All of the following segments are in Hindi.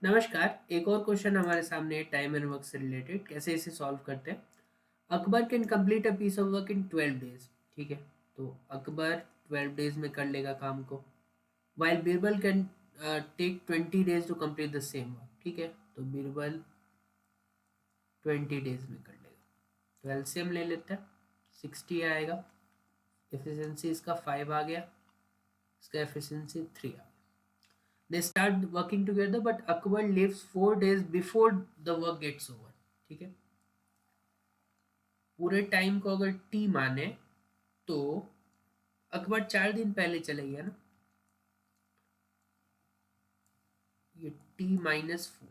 नमस्कार। एक और क्वेश्चन हमारे सामने है टाइम एंड वर्क से रिलेटेड। कैसे इसे सॉल्व करते हैं। Akbar can complete a piece of work in 12 days. ठीक है, तो अकबर 12 डेज में कर लेगा काम को, while Birbal can take 20 days to complete the same work. ठीक है, तो बीरबल 20 डेज में कर लेगा। तो एलसीएम ले लेते हैं, 60 आएगा। एफिशिएंसी इसका 5 आ गया, इसका एफिशिएंसी 3 आ गया। They start working together, but Akbar leaves 4 days before the work gets over. ठीक है, पूरे टाइम को अगर टी माने तो अकबर 4 दिन पहले चले गया ना, ये T-4।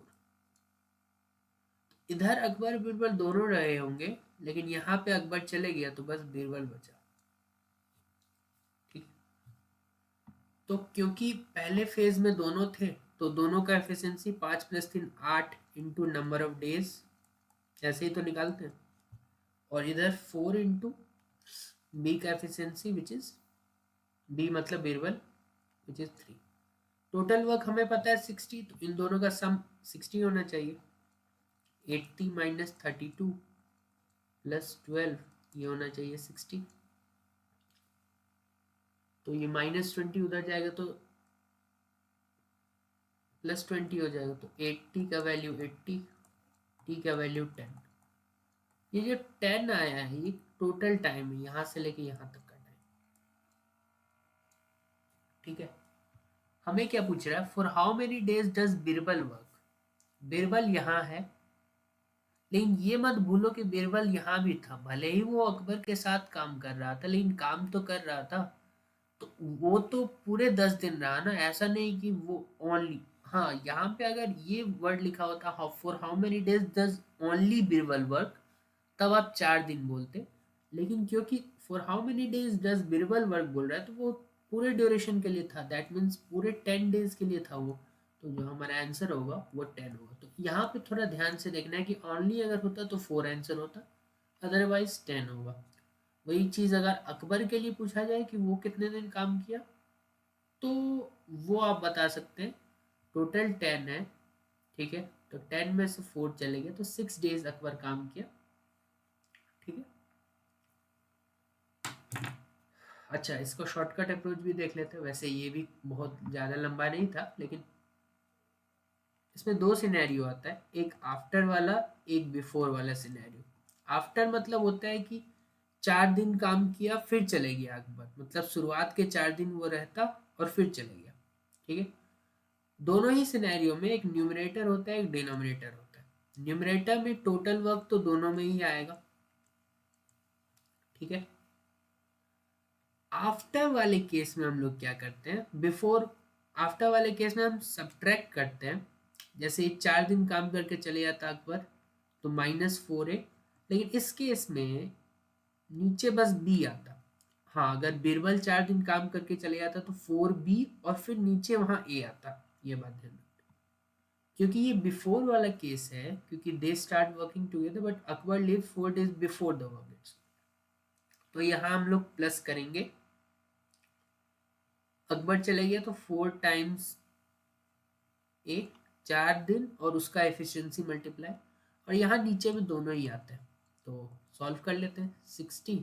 इधर अकबर बीरबल दोनों रहे होंगे, लेकिन यहाँ पे अकबर चले गया तो बस बीरबल बचा। ठीक, तो क्योंकि पहले फेज में दोनों थे तो दोनों का efficiency 5 + 3 8 into number of days, ऐसे ही तो निकालते हैं। और इधर 4 इंटू बी का एफिशिएंसी विच इज बी मतलब Birbal which is 3। Total work हमें पता है 60, तो इन दोनों का सम 60 होना चाहिए। 80 - 32 + 12 ये होना चाहिए 60। तो ये -20 उधर जाएगा तो +20 हो जाएगा, तो 80 का वैल्यू 80, टी का वैल्यू 10। ये जो 10 आया है ये टोटल टाइम है, यहाँ से लेके यहाँ तक का टाइम। ठीक है, हमें क्या पूछ रहा है, for how many days does Birbal work. Birbal यहाँ है, लेकिन ये मत भूलो कि बीरबल यहाँ भी था। भले ही वो अकबर के साथ काम कर रहा था, लेकिन काम तो कर रहा था। तो वो तो पूरे 10 दिन रहा ना, ऐसा नहीं कि वो ओनली। हाँ, यहाँ पे अगर ये वर्ड लिखा होता how for how many days does only Birbal work, तब आप 4 दिन बोलते। लेकिन क्योंकि for how many days does Birbal work बोल रहा है, तो वो पूरे ड्यूरेशन के लिए था। दैट मीन्स पूरे 10 डेज के लिए था वो। तो जो हमारा आंसर होगा वो 10 होगा। तो यहाँ पे थोड़ा ध्यान से देखना है कि ओनली अगर होता तो 4 आंसर होता, अदरवाइज 10 होगा। वही चीज़ अगर अकबर के लिए पूछा जाए कि वो कितने दिन काम किया, तो वो आप बता सकते हैं टोटल 10 है। ठीक है, तो 10 में से 4 चले गए तो 6 डेज अकबर काम किया। ठीक है, अच्छा इसको शॉर्टकट अप्रोच भी देख लेते हैं। वैसे ये भी बहुत ज़्यादा लंबा नहीं था, लेकिन इसमें 2 सिनेरियो आता है, एक आफ्टर वाला, एक बिफोर वाला सिनेरियो। आफ्टर मतलब होता है कि 4 दिन काम किया फिर चले गया अकबर, मतलब शुरुआत के 4 दिन वो रहता और फिर चले गया। ठीक है, दोनों ही सिनेरियो में एक न्यूमरेटर होता है, एक डिनोमिनेटर होता है। न्यूमरेटर में टोटल वर्क तो दोनों में ही आएगा। ठीक है, आफ्टर वाले केस में हम लोग क्या करते हैं, बिफोर आफ्टर वाले केस में हम सब्ट्रैक्ट करते हैं। जैसे 4 दिन काम करके चले जाता अकबर, तो -4 है। लेकिन इस केस में नीचे बस बी आता। हाँ, अगर बीरबल 4 दिन काम करके चले जाता तो 4b और फिर नीचे वहाँ ए आता। ये बात ध्यान रखना, क्योंकि ये बिफोर वाला केस है, क्योंकि they start working together but Akbar live 4 days before the work. तो यहाँ हम लोग प्लस करेंगे, अकबर चले गया तो 4 टाइम्स ए, 4 दिन और उसका एफिशिएंसी मल्टीप्लाई। और यहाँ नीचे में दोनों ही आते हैं, तो सॉल्व कर लेते हैं। 60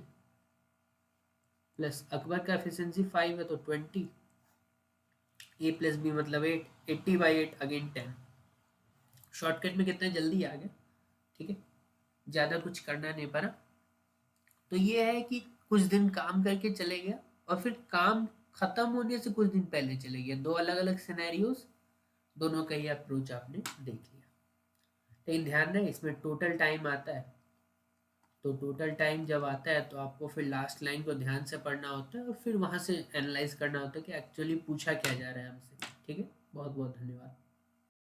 प्लस अकबर का एफिशिएंसी 5 है तो 20, ए प्लस बी मतलब 8, 80/8 अगेन 10। शॉर्टकट में कितना जल्दी आ गया। ठीक है, ज़्यादा कुछ करना नहीं पड़ा। तो ये है कि कुछ दिन काम करके चले गया और फिर काम खत्म होने से कुछ दिन पहले चले गया। 2 अलग अलग सिनेरियोज, दोनों का ही अप्रोच आपने देख लिया। लेकिन ध्यान रहे इसमें टोटल टाइम आता है, तो टोटल टाइम जब आता है तो आपको फिर लास्ट लाइन को ध्यान से पढ़ना होता है और फिर वहाँ से एनालाइज करना होता है कि एक्चुअली पूछा क्या जा रहा है हमसे। ठीक है, बहुत बहुत धन्यवाद।